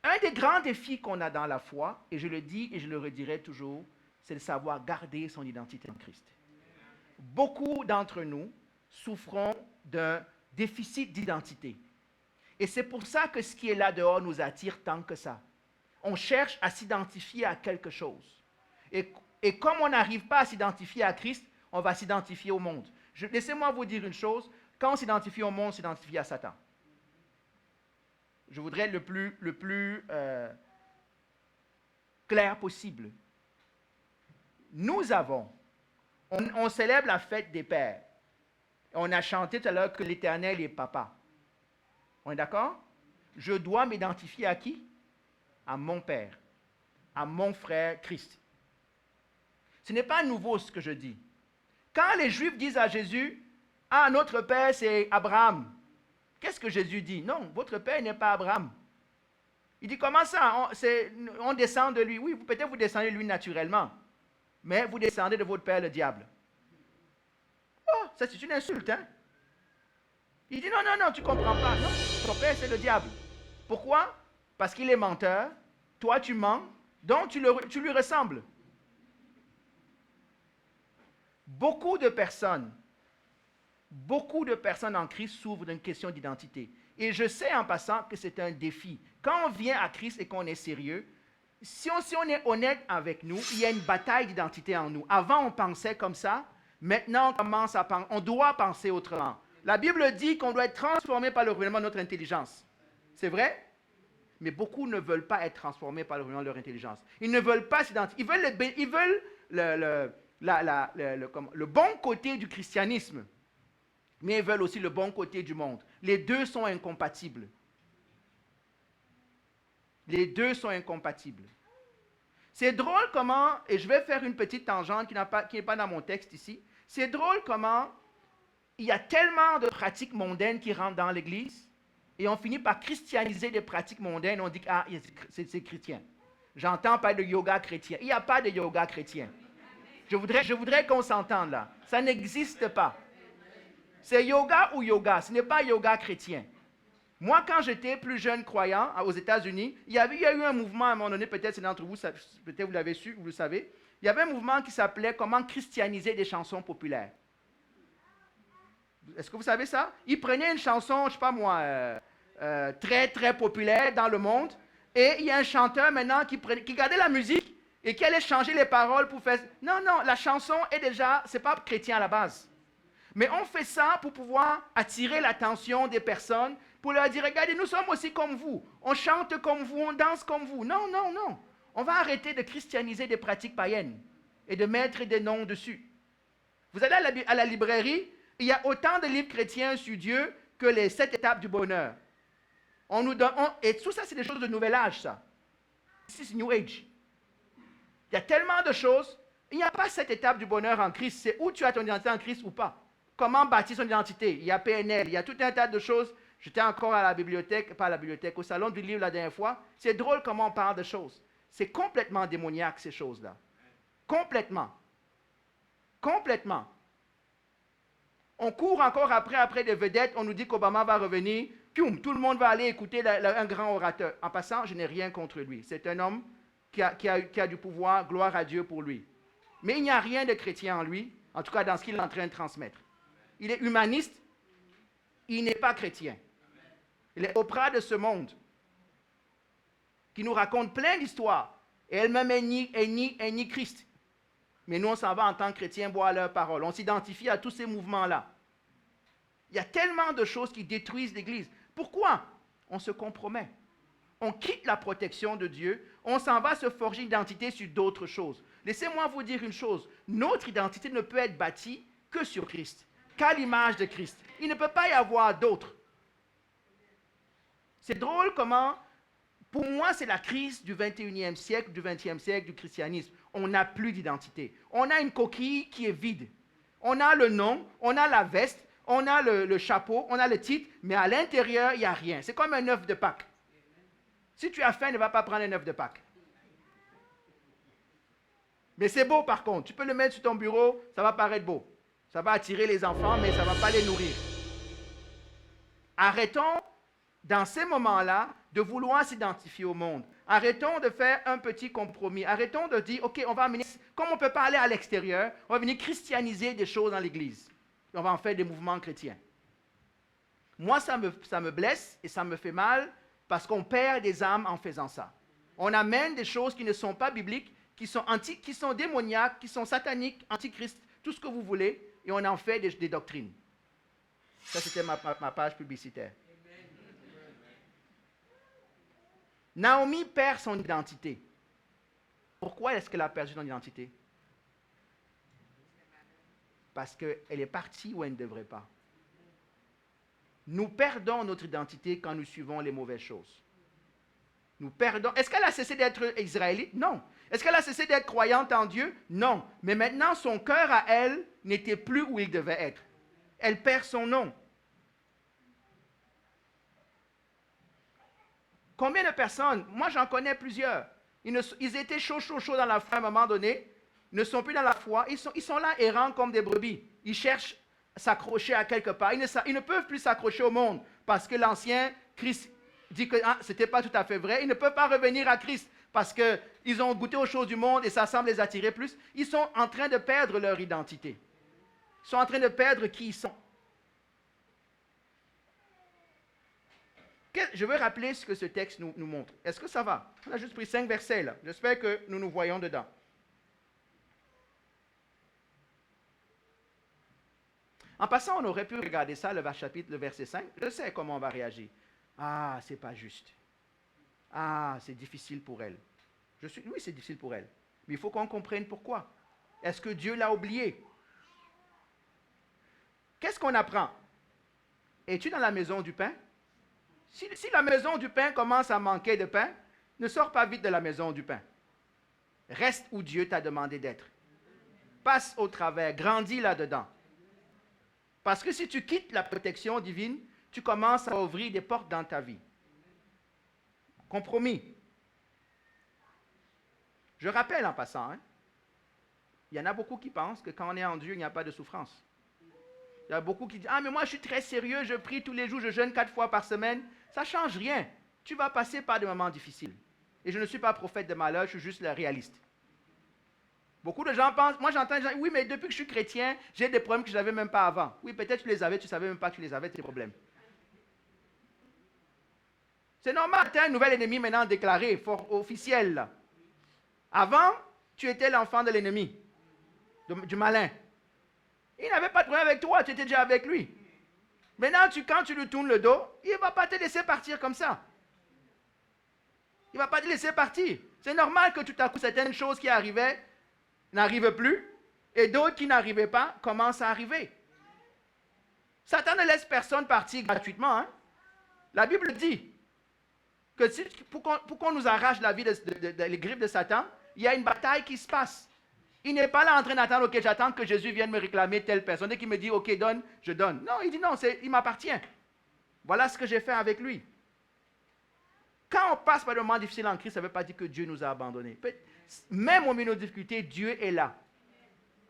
Un des grands défis qu'on a dans la foi, et je le dis et je le redirai toujours, c'est de savoir garder son identité en Christ. Beaucoup d'entre nous souffrons d'un déficit d'identité. Et c'est pour ça que ce qui est là dehors nous attire tant que ça. On cherche à s'identifier à quelque chose. Et comme on n'arrive pas à s'identifier à Christ, on va s'identifier au monde. Laissez-moi vous dire une chose, quand on s'identifie au monde, on s'identifie à Satan. Je voudrais être le plus clair possible. Nous avons, on célèbre la fête des pères. On a chanté tout à l'heure que l'Éternel est papa. On est d'accord? Je dois m'identifier à qui? À mon père, à mon frère Christ. Ce n'est pas nouveau ce que je dis. Quand les Juifs disent à Jésus, « Ah, notre père c'est Abraham », qu'est-ce que Jésus dit? Non, votre père n'est pas Abraham. Il dit, comment ça? On descend de lui. Oui, peut-être vous descendez de lui naturellement, mais vous descendez de votre père le diable. Oh, ça c'est une insulte, hein? Il dit, non, tu ne comprends pas. Non, ton père c'est le diable. Pourquoi? Parce qu'il est menteur, toi tu mens, donc tu lui ressembles. Beaucoup de personnes en Christ souffrent d'une question d'identité. Et je sais en passant que c'est un défi. Quand on vient à Christ et qu'on est sérieux, si on est honnête avec nous, il y a une bataille d'identité en nous. Avant, on pensait comme ça. Maintenant, on doit penser autrement. La Bible dit qu'on doit être transformé par le renouvellement de notre intelligence. C'est vrai? Mais beaucoup ne veulent pas être transformés par le renouvellement de leur intelligence. Ils ne veulent pas s'identifier. Ils veulent le bon côté du christianisme, mais ils veulent aussi le bon côté du monde. Les deux sont incompatibles. Les deux sont incompatibles. C'est drôle comment, et je vais faire une petite tangente qui n'est pas dans mon texte ici, c'est drôle comment il y a tellement de pratiques mondaines qui rentrent dans l'Église, et on finit par christianiser des pratiques mondaines, on dit que c'est chrétien. J'entends parler de yoga chrétien. Il n'y a pas de yoga chrétien. Je voudrais qu'on s'entende là. Ça n'existe pas. C'est yoga ou yoga, ce n'est pas yoga chrétien. Moi, quand j'étais plus jeune croyant aux États-Unis, il y a eu un mouvement à un moment donné, peut-être c'est d'entre vous, peut-être vous l'avez su, vous le savez. Il y avait un mouvement qui s'appelait « Comment christianiser des chansons populaires ». Est-ce que vous savez ça? Ils prenaient une chanson, je ne sais pas moi, très très populaire dans le monde, et il y a un chanteur maintenant qui gardait la musique et qui allait changer les paroles pour faire... Non, la chanson est déjà, c'est pas chrétien à la base. Mais on fait ça pour pouvoir attirer l'attention des personnes, pour leur dire, regardez, nous sommes aussi comme vous. On chante comme vous, on danse comme vous. Non. On va arrêter de christianiser des pratiques païennes et de mettre des noms dessus. Vous allez à la librairie, il y a autant de livres chrétiens sur Dieu que les 7 étapes du bonheur. Et tout ça, c'est des choses de nouvel âge, ça. C'est New Age. Il y a tellement de choses. Il n'y a pas 7 étapes du bonheur en Christ. C'est où tu as ton identité en Christ ou pas. Comment bâtir son identité? Il y a PNL, il y a tout un tas de choses. J'étais encore à la bibliothèque, pas à la bibliothèque, au salon du livre la dernière fois. C'est drôle comment on parle de choses. C'est complètement démoniaque, ces choses-là. Complètement. On court encore après des vedettes, on nous dit qu'Obama va revenir, pium, tout le monde va aller écouter un grand orateur. En passant, je n'ai rien contre lui. C'est un homme qui a du pouvoir, gloire à Dieu pour lui. Mais il n'y a rien de chrétien en lui, en tout cas dans ce qu'il est en train de transmettre. Il est humaniste, il n'est pas chrétien. Il est Oprah de ce monde, qui nous raconte plein d'histoires. Et elle-même est ni Christ. Mais nous, on s'en va en tant que chrétiens boire leurs paroles. On s'identifie à tous ces mouvements-là. Il y a tellement de choses qui détruisent l'Église. Pourquoi? On se compromet. On quitte la protection de Dieu, on s'en va se forger une identité sur d'autres choses. Laissez-moi vous dire une chose, notre identité ne peut être bâtie que sur Christ, qu'à l'image de Christ. Il ne peut pas y avoir d'autre. C'est drôle comment, pour moi, c'est la crise du 21e siècle, du 20e siècle, du christianisme. On n'a plus d'identité. On a une coquille qui est vide. On a le nom, on a la veste, on a le chapeau, on a le titre, mais à l'intérieur, il n'y a rien. C'est comme un œuf de Pâques. Si tu as faim, ne va pas prendre un œuf de Pâques. Mais c'est beau par contre. Tu peux le mettre sur ton bureau, ça va paraître beau. Ça va attirer les enfants, mais ça ne va pas les nourrir. Arrêtons, dans ces moments-là, de vouloir s'identifier au monde. Arrêtons de faire un petit compromis. Arrêtons de dire, OK, on va amener, comme on ne peut pas aller à l'extérieur, on va venir christianiser des choses dans l'Église. On va en faire des mouvements chrétiens. Moi, ça me blesse et ça me fait mal parce qu'on perd des âmes en faisant ça. On amène des choses qui ne sont pas bibliques, qui sont démoniaques, qui sont sataniques, antichrist, tout ce que vous voulez, et on en fait des doctrines. Ça, c'était ma page publicitaire. Naomi perd son identité. Pourquoi est-ce qu'elle a perdu son identité? Parce qu'elle est partie où elle ne devrait pas. Nous perdons notre identité quand nous suivons les mauvaises choses. Nous perdons. Est-ce qu'elle a cessé d'être israélite? Non. Est-ce qu'elle a cessé d'être croyante en Dieu? Non. Mais maintenant, son cœur à elle n'était plus où il devait être. Elle perd son nom. Combien de personnes, moi j'en connais plusieurs, ils étaient chauds dans la foi à un moment donné, ne sont plus dans la foi, ils sont là errants comme des brebis. Ils cherchent à s'accrocher à quelque part. Ils ne peuvent plus s'accrocher au monde parce que l'ancien Christ dit que ce n'était pas tout à fait vrai. Ils ne peuvent pas revenir à Christ parce qu'ils ont goûté aux choses du monde et ça semble les attirer plus. Ils sont en train de perdre leur identité. Ils sont en train de perdre qui ils sont. Je veux rappeler ce que ce texte nous montre. Est-ce que ça va? On a juste pris 5 versets là. J'espère que nous nous voyons dedans. En passant, on aurait pu regarder ça, le verset 5. Je sais comment on va réagir. Ah, c'est pas juste. Ah, c'est difficile pour elle. Oui, c'est difficile pour elle. Mais il faut qu'on comprenne pourquoi. Est-ce que Dieu l'a oublié? Qu'est-ce qu'on apprend? Es-tu dans la maison du pain? Si la maison du pain commence à manquer de pain, ne sors pas vite de la maison du pain. Reste où Dieu t'a demandé d'être. Passe au travers, grandis là-dedans. Parce que si tu quittes la protection divine, tu commences à ouvrir des portes dans ta vie. Compromis. Je rappelle en passant, il y en a beaucoup qui pensent que quand on est en Dieu, il n'y a pas de souffrance. Il y a beaucoup qui disent, ah mais moi je suis très sérieux, je prie tous les jours, je jeûne 4 fois par semaine. Ça ne change rien. Tu vas passer par des moments difficiles. Et je ne suis pas prophète de malheur, je suis juste le réaliste. Beaucoup de gens pensent, moi j'entends des gens, oui mais depuis que je suis chrétien, j'ai des problèmes que je n'avais même pas avant. Oui, peut-être tu les avais, tu ne savais même pas que tu les avais, tes problèmes. C'est normal, tu as un nouvel ennemi maintenant déclaré, fort officiel. Là. Avant, tu étais l'enfant de l'ennemi, du malin. Il n'avait pas de problème avec toi, tu étais déjà avec lui. Maintenant, quand tu lui tournes le dos, il ne va pas te laisser partir comme ça. Il ne va pas te laisser partir. C'est normal que tout à coup, certaines choses qui arrivaient n'arrivent plus, et d'autres qui n'arrivaient pas commencent à arriver. Satan ne laisse personne partir gratuitement. Hein? La Bible dit que pour qu'on nous arrache la vie les griffes de Satan, il y a une bataille qui se passe. Il n'est pas là en train d'attendre, ok, j'attends que Jésus vienne me réclamer telle personne. Dès qu'il me dit, ok, donne, je donne. Non, il dit non, il m'appartient. Voilà ce que j'ai fait avec lui. Quand on passe par des moments difficiles en Christ, ça ne veut pas dire que Dieu nous a abandonnés. Même au milieu de nos difficultés, Dieu est là.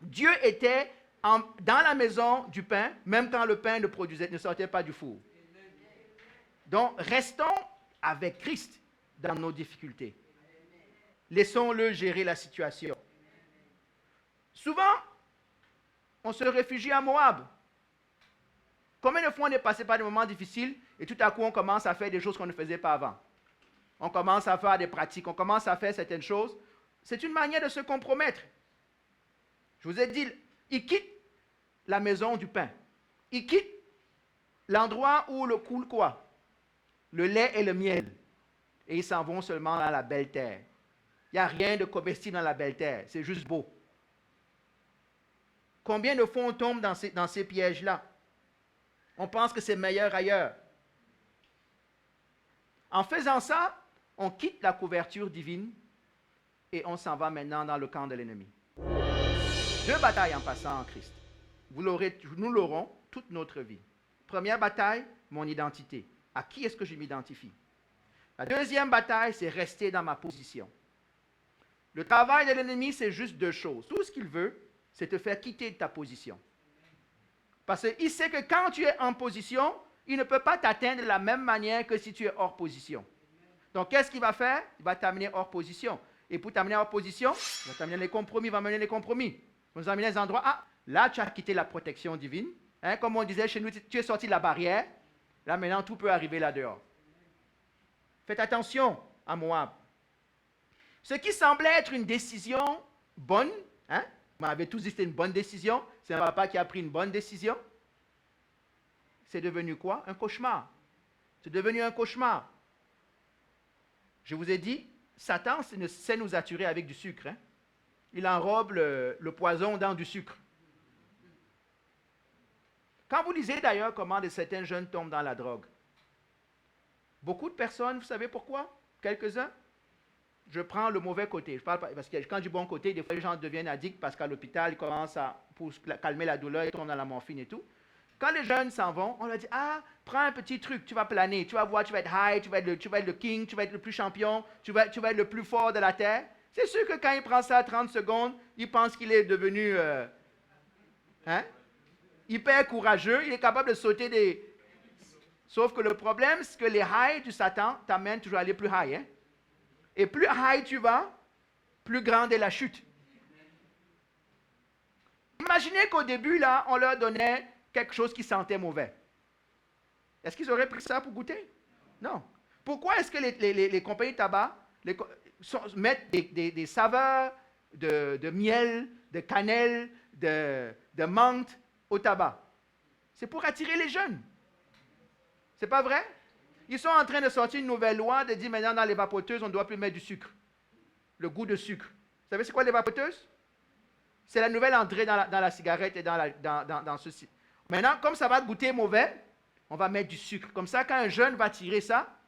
Dieu était dans la maison du pain, même quand le pain ne sortait pas du four. Donc, restons avec Christ dans nos difficultés. Laissons-le gérer la situation. Souvent, on se réfugie à Moab. Combien de fois on est passé par des moments difficiles et tout à coup on commence à faire des choses qu'on ne faisait pas avant. On commence à faire des pratiques, on commence à faire certaines choses. C'est une manière de se compromettre. Je vous ai dit, il quitte la maison du pain. Il quitte l'endroit où le coule quoi? Le lait et le miel. et ils s'en vont seulement dans la belle terre. Il n'y a rien de comestible dans la belle terre, c'est juste beau. Combien de fois on tombe dans ces pièges-là? On pense que c'est meilleur ailleurs. En faisant ça, on quitte la couverture divine et on s'en va maintenant dans le camp de l'ennemi. 2 batailles en passant en Christ. Nous l'aurons toute notre vie. Première bataille, mon identité. À qui est-ce que je m'identifie? La deuxième bataille, c'est rester dans ma position. Le travail de l'ennemi, c'est juste 2 choses. Tout ce qu'il veut, c'est te faire quitter de ta position. Parce qu'il sait que quand tu es en position, il ne peut pas t'atteindre de la même manière que si tu es hors position. Donc, qu'est-ce qu'il va faire? Il va t'amener hors position. Et pour t'amener hors position, il va t'amener les compromis, il va mener les compromis. Il va nous amener à des endroits, là, tu as quitté la protection divine. Hein, comme on disait chez nous, tu es sorti de la barrière. Là, maintenant, tout peut arriver là-dehors. Faites attention à Moab. Ce qui semblait être une décision bonne, hein? Vous m'avez tous dit que c'était une bonne décision. C'est un papa qui a pris une bonne décision. C'est devenu quoi? Un cauchemar. C'est devenu un cauchemar. Je vous ai dit, Satan sait nous attirer avec du sucre. Hein? Il enrobe le poison dans du sucre. Quand vous lisez d'ailleurs comment certains jeunes tombent dans la drogue, beaucoup de personnes, vous savez pourquoi? Quelques-uns. Je prends le mauvais côté. Je parle pas, parce que quand du bon côté, des fois les gens deviennent addicts parce qu'à l'hôpital, ils commencent pour calmer la douleur, ils tombent dans la morphine et tout. Quand les jeunes s'en vont, on leur dit, prends un petit truc, tu vas planer, tu vas voir, tu vas être high, tu vas être le king, tu vas être le plus champion, tu vas être le plus fort de la terre. C'est sûr que quand il prend ça à 30 secondes, il pense qu'il est devenu hyper courageux, il est capable de sauter des... Sauf que le problème, c'est que les highs du Satan t'amènent toujours à aller plus high. Hein? Et plus high tu vas, plus grande est la chute. Imaginez qu'au début, là, on leur donnait quelque chose qui sentait mauvais. Est-ce qu'ils auraient pris ça pour goûter? Non. Pourquoi est-ce que les compagnies de tabac mettent des saveurs de miel, de cannelle, de menthe au tabac? C'est pour attirer les jeunes. C'est pas vrai? Ils sont en train de sortir une nouvelle loi de dire maintenant dans les vapoteuses, on ne doit plus mettre du sucre. Le goût de sucre. Vous savez c'est quoi les vapoteuses? C'est la nouvelle entrée dans la cigarette et dans ceci. Maintenant, comme ça va goûter mauvais, on va mettre du sucre. Comme ça, quand un jeune va tirer ça,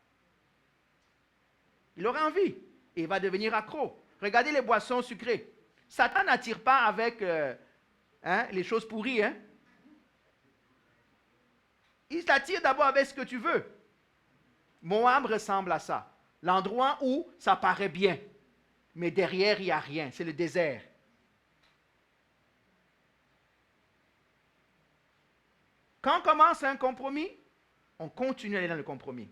il aura envie et il va devenir accro. Regardez les boissons sucrées. Satan n'attire pas avec les choses pourries. Hein? Il t'attire d'abord avec ce que tu veux. Moab ressemble à ça. L'endroit où ça paraît bien, mais derrière, il n'y a rien. C'est le désert. Quand on commence un compromis, on continue à aller dans le compromis.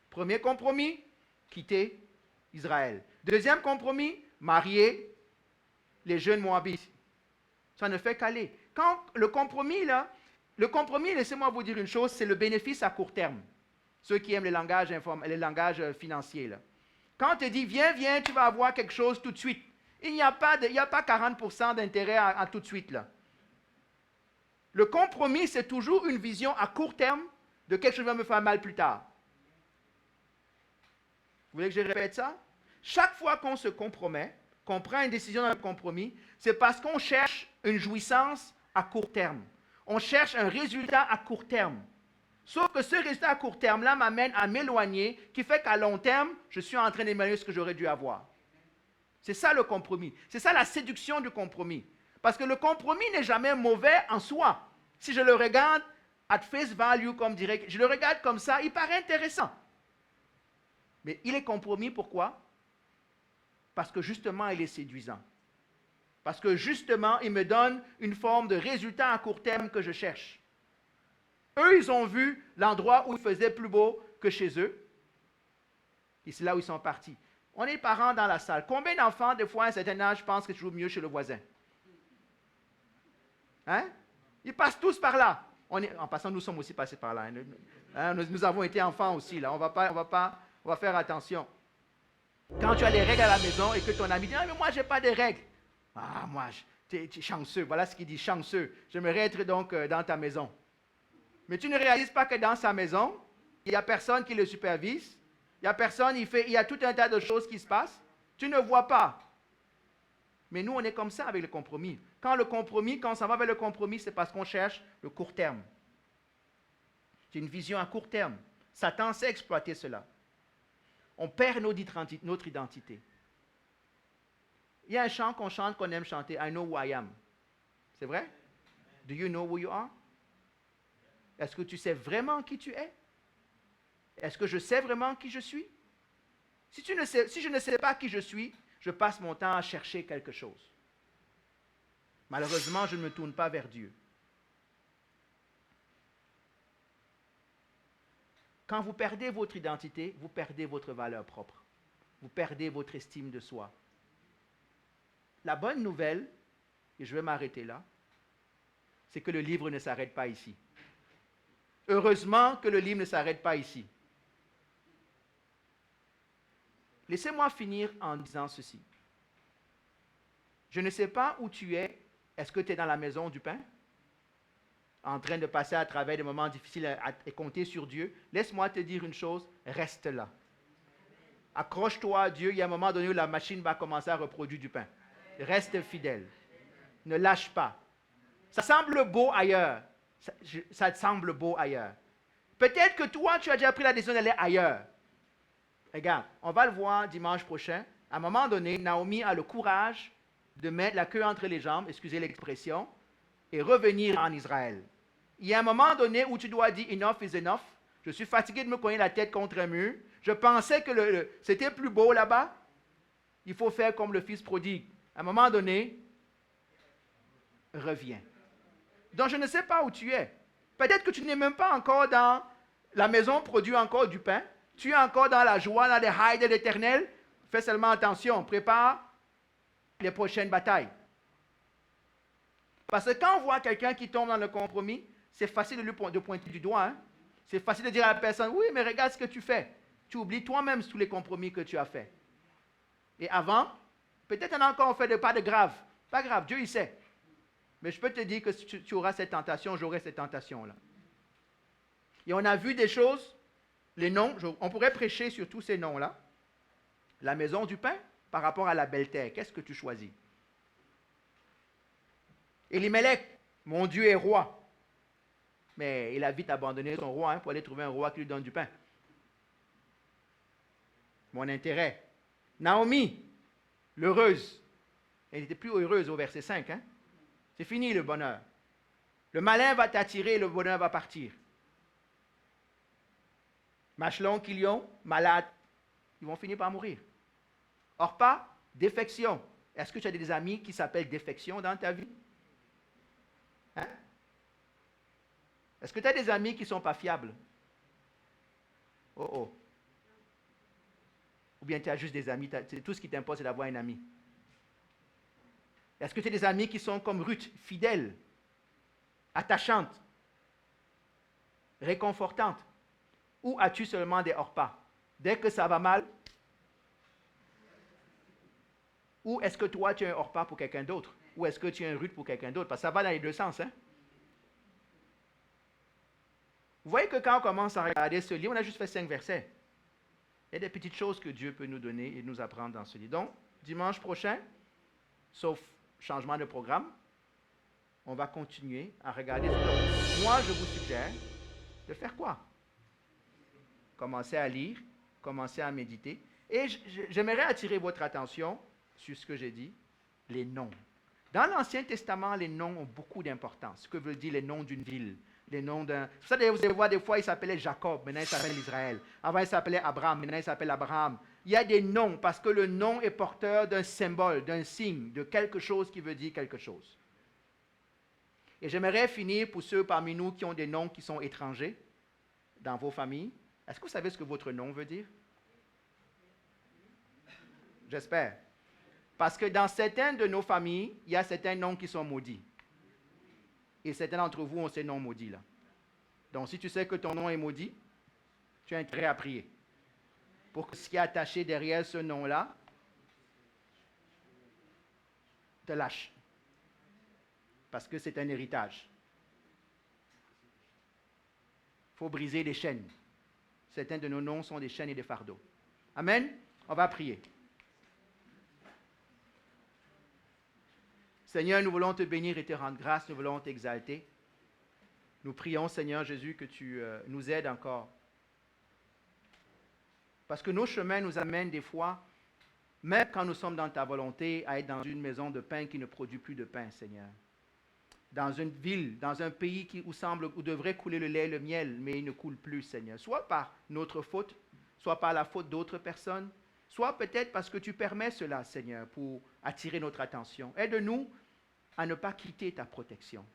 Premier compromis, quitter Israël. Deuxième compromis, marier les jeunes Moabites. Ça ne fait qu'aller. Quand le compromis, laissez-moi vous dire une chose, c'est le bénéfice à court terme. Ceux qui aiment les langages financiers. Là. Quand on te dit, viens, tu vas avoir quelque chose tout de suite. Il n'y a pas 40% d'intérêt à tout de suite. Là. Le compromis, c'est toujours une vision à court terme de quelque chose qui va me faire mal plus tard. Vous voulez que je répète ça? Chaque fois qu'on se compromet, qu'on prend une décision dans le compromis, c'est parce qu'on cherche une jouissance à court terme. On cherche un résultat à court terme. Sauf que ce résultat à court terme-là m'amène à m'éloigner, qui fait qu'à long terme, je suis en train d'éloigner ce que j'aurais dû avoir. C'est ça le compromis. C'est ça la séduction du compromis. Parce que le compromis n'est jamais mauvais en soi. Si je le regarde at face value, comme dirait, je le regarde comme ça, il paraît intéressant. Mais il est compromis, pourquoi? Parce que justement, il est séduisant. Parce que justement, il me donne une forme de résultat à court terme que je cherche. Eux, ils ont vu l'endroit où il faisait plus beau que chez eux. Et c'est là où ils sont partis. On est parents dans la salle. Combien d'enfants, des fois, à un certain âge, pensent que tu joues mieux chez le voisin? Hein? Ils passent tous par là. En passant, nous sommes aussi passés par là. Hein? Nous avons été enfants aussi. Là. On va faire attention. Quand tu as des règles à la maison et que ton ami dit « Ah, mais moi, je n'ai pas de règles. » Ah, moi, tu es chanceux. Voilà ce qu'il dit, chanceux. J'aimerais être donc dans ta maison. Mais tu ne réalises pas que dans sa maison, il n'y a personne qui le supervise. Il n'y a personne, il y a tout un tas de choses qui se passent. Tu ne vois pas. Mais nous, on est comme ça avec le compromis. Quand on s'en va vers le compromis, c'est parce qu'on cherche le court terme. C'est une vision à court terme. Satan sait exploiter cela. On perd notre identité. Il y a un chant qu'on chante, qu'on aime chanter, I know who I am. C'est vrai? Do you know who you are? Est-ce que tu sais vraiment qui tu es? Est-ce que je sais vraiment qui je suis? Si je ne sais pas qui je suis, je passe mon temps à chercher quelque chose. Malheureusement, je ne me tourne pas vers Dieu. Quand vous perdez votre identité, vous perdez votre valeur propre. Vous perdez votre estime de soi. La bonne nouvelle, et je vais m'arrêter là, c'est que le livre ne s'arrête pas ici. Heureusement que le livre ne s'arrête pas ici. Laissez-moi finir en disant ceci. Je ne sais pas où tu es. Est-ce que tu es dans la maison du pain? En train de passer à travers des moments difficiles et compter sur Dieu? Laisse-moi te dire une chose, reste là. Accroche-toi à Dieu, il y a un moment donné où la machine va commencer à reproduire du pain. Reste fidèle. Ne lâche pas. Ça semble beau ailleurs. Ça te semble beau ailleurs. Peut-être que toi, tu as déjà pris la décision d'aller ailleurs. Regarde, on va le voir dimanche prochain. À un moment donné, Naomi a le courage de mettre la queue entre les jambes, excusez l'expression, et revenir en Israël. Il y a un moment donné où tu dois dire enough is enough. Je suis fatigué de me cogner la tête contre un mur. Je pensais que c'était plus beau là-bas. Il faut faire comme le fils prodigue. À un moment donné, reviens. Donc je ne sais pas où tu es. Peut-être que tu n'es même pas encore dans la maison produit encore du pain. Tu es encore dans la joie, dans les highs de l'Éternel. Fais seulement attention, prépare les prochaines batailles. Parce que quand on voit quelqu'un qui tombe dans le compromis, c'est facile de pointer du doigt. Hein? C'est facile de dire à la personne, oui, mais regarde ce que tu fais. Tu oublies toi-même tous les compromis que tu as faits. Et avant, peut-être on a encore fait pas de grave. Pas grave, Dieu il sait. Mais je peux te dire que si tu auras cette tentation, j'aurai cette tentation-là. Et on a vu des choses, les noms, on pourrait prêcher sur tous ces noms-là. La maison du pain, par rapport à la belle terre, qu'est-ce que tu choisis? Elimelech, mon Dieu est roi. Mais il a vite abandonné son roi pour aller trouver un roi qui lui donne du pain. Mon intérêt. Naomi, l'heureuse. Elle n'était plus heureuse au verset 5. Hein? C'est fini le bonheur. Le malin va t'attirer et le bonheur va partir. Machelon, Kilion, malade, ils vont finir par mourir. Orpa, défection. Est-ce que tu as des amis qui s'appellent défection dans ta vie? Hein? Est-ce que tu as des amis qui ne sont pas fiables? Oh oh. Ou bien tu as juste des amis, tout ce qui t'importe, c'est d'avoir un ami. Est-ce que tu as des amis qui sont comme Ruth, fidèles, attachantes, réconfortantes? Ou as-tu seulement des Orpas? Dès que ça va mal, ou est-ce que toi tu es un Orpa pour quelqu'un d'autre? Ou est-ce que tu es un Ruth pour quelqu'un d'autre? Parce que ça va dans les deux sens. Hein? Vous voyez que quand on commence à regarder ce livre, on a juste fait 5 versets. Il y a des petites choses que Dieu peut nous donner et nous apprendre dans ce livre. Donc, dimanche prochain, sauf changement de programme, on va continuer à regarder ce livre. Moi, je vous suggère de faire quoi? Commencer à lire, commencer à méditer. Et j'aimerais attirer votre attention sur ce que j'ai dit, les noms. Dans l'Ancien Testament, les noms ont beaucoup d'importance. Ce que veut dire les noms d'une ville, les noms d'un... Vous savez, vous allez voir, des fois, il s'appelait Jacob, maintenant il s'appelle Israël. Avant, il s'appelait Abraham, maintenant il s'appelle Abraham. Il y a des noms, parce que le nom est porteur d'un symbole, d'un signe, de quelque chose qui veut dire quelque chose. Et j'aimerais finir pour ceux parmi nous qui ont des noms qui sont étrangers dans vos familles. Est-ce que vous savez ce que votre nom veut dire? J'espère. Parce que dans certaines de nos familles, il y a certains noms qui sont maudits. Et certains d'entre vous ont ces noms maudits-là. Donc, si tu sais que ton nom est maudit, tu as intérêt à prier. Pour que ce qui est attaché derrière ce nom-là te lâche. Parce que c'est un héritage. Il faut briser les chaînes. Certains de nos noms sont des chaînes et des fardeaux. Amen. On va prier. Seigneur, nous voulons te bénir et te rendre grâce, nous voulons t'exalter. Nous prions, Seigneur Jésus, que tu nous aides encore. Parce que nos chemins nous amènent des fois, même quand nous sommes dans ta volonté, à être dans une maison de pain qui ne produit plus de pain, Seigneur. Dans une ville, dans un pays où devrait couler le lait et le miel, mais il ne coule plus, Seigneur. Soit par notre faute, soit par la faute d'autres personnes, soit peut-être parce que tu permets cela, Seigneur, pour attirer notre attention. Aide-nous à ne pas quitter ta protection.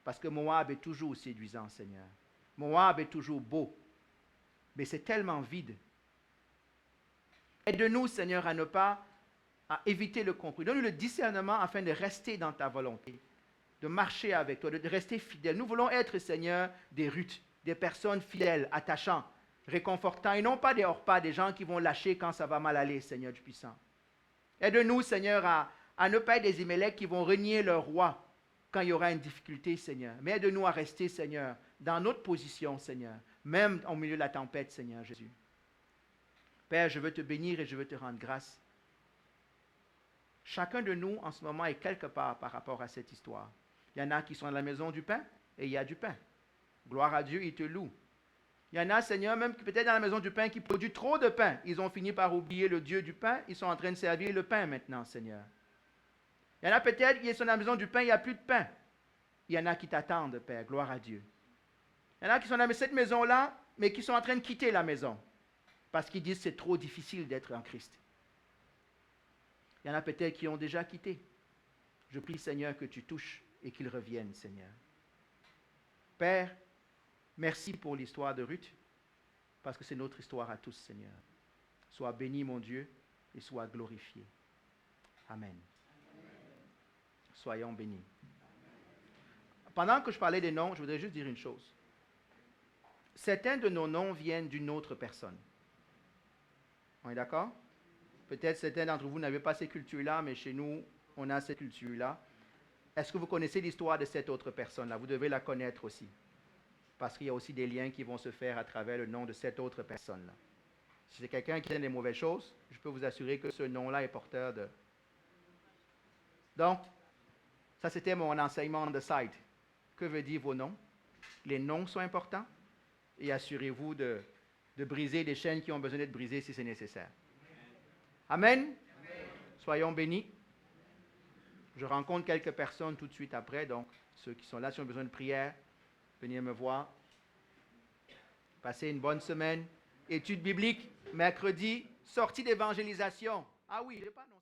Parce que Moab est toujours séduisant, Seigneur. Moab est toujours beau, mais c'est tellement vide. Aide-nous, Seigneur, à éviter le compromis. Donne-nous le discernement afin de rester dans ta volonté, de marcher avec toi, de rester fidèle. Nous voulons être, Seigneur, des Ruth, des personnes fidèles, attachants, réconfortants, et non pas des hors-pas, des gens qui vont lâcher quand ça va mal aller, Seigneur du puissant. Aide-nous, Seigneur, à ne pas être des Émélèques qui vont renier leur roi quand il y aura une difficulté, Seigneur. Mais aide-nous à rester, Seigneur, dans notre position, Seigneur, même au milieu de la tempête, Seigneur Jésus. Père, je veux te bénir et je veux te rendre grâce. Chacun de nous, en ce moment, est quelque part par rapport à cette histoire. Il y en a qui sont à la maison du pain et il y a du pain. Gloire à Dieu, il te loue. Il y en a, Seigneur, même peut-être dans la maison du pain qui produit trop de pain. Ils ont fini par oublier le Dieu du pain. Ils sont en train de servir le pain maintenant, Seigneur. Il y en a peut-être qui sont dans la maison du pain, il n'y a plus de pain. Il y en a qui t'attendent, Père. Gloire à Dieu. Il y en a qui sont dans cette maison-là, mais qui sont en train de quitter la maison. Parce qu'ils disent que c'est trop difficile d'être en Christ. Il y en a peut-être qui ont déjà quitté. Je prie, Seigneur, que tu touches et qu'ils reviennent, Seigneur. Père, merci pour l'histoire de Ruth, parce que c'est notre histoire à tous, Seigneur. Sois béni, mon Dieu, et sois glorifié. Amen. Soyons bénis. Pendant que je parlais des noms, je voudrais juste dire une chose. Certains de nos noms viennent d'une autre personne. On est d'accord? Peut-être certains d'entre vous n'avaient pas ces cultures-là, mais chez nous, on a cette culture-là. Est-ce que vous connaissez l'histoire de cette autre personne-là? Vous devez la connaître aussi. Parce qu'il y a aussi des liens qui vont se faire à travers le nom de cette autre personne-là. Si c'est quelqu'un qui aime des mauvaises choses, je peux vous assurer que ce nom-là est porteur de... Donc, ça c'était mon enseignement on the side. Que veut dire vos noms? Les noms sont importants et assurez-vous de briser les chaînes qui ont besoin d'être brisées si c'est nécessaire. Amen. Amen. Soyons bénis. Je rencontre quelques personnes tout de suite après, donc ceux qui sont là, si ont besoin de prière, venez me voir. Passez une bonne semaine. Étude biblique, mercredi, sortie d'évangélisation. Ah oui, je n'ai pas annoncé.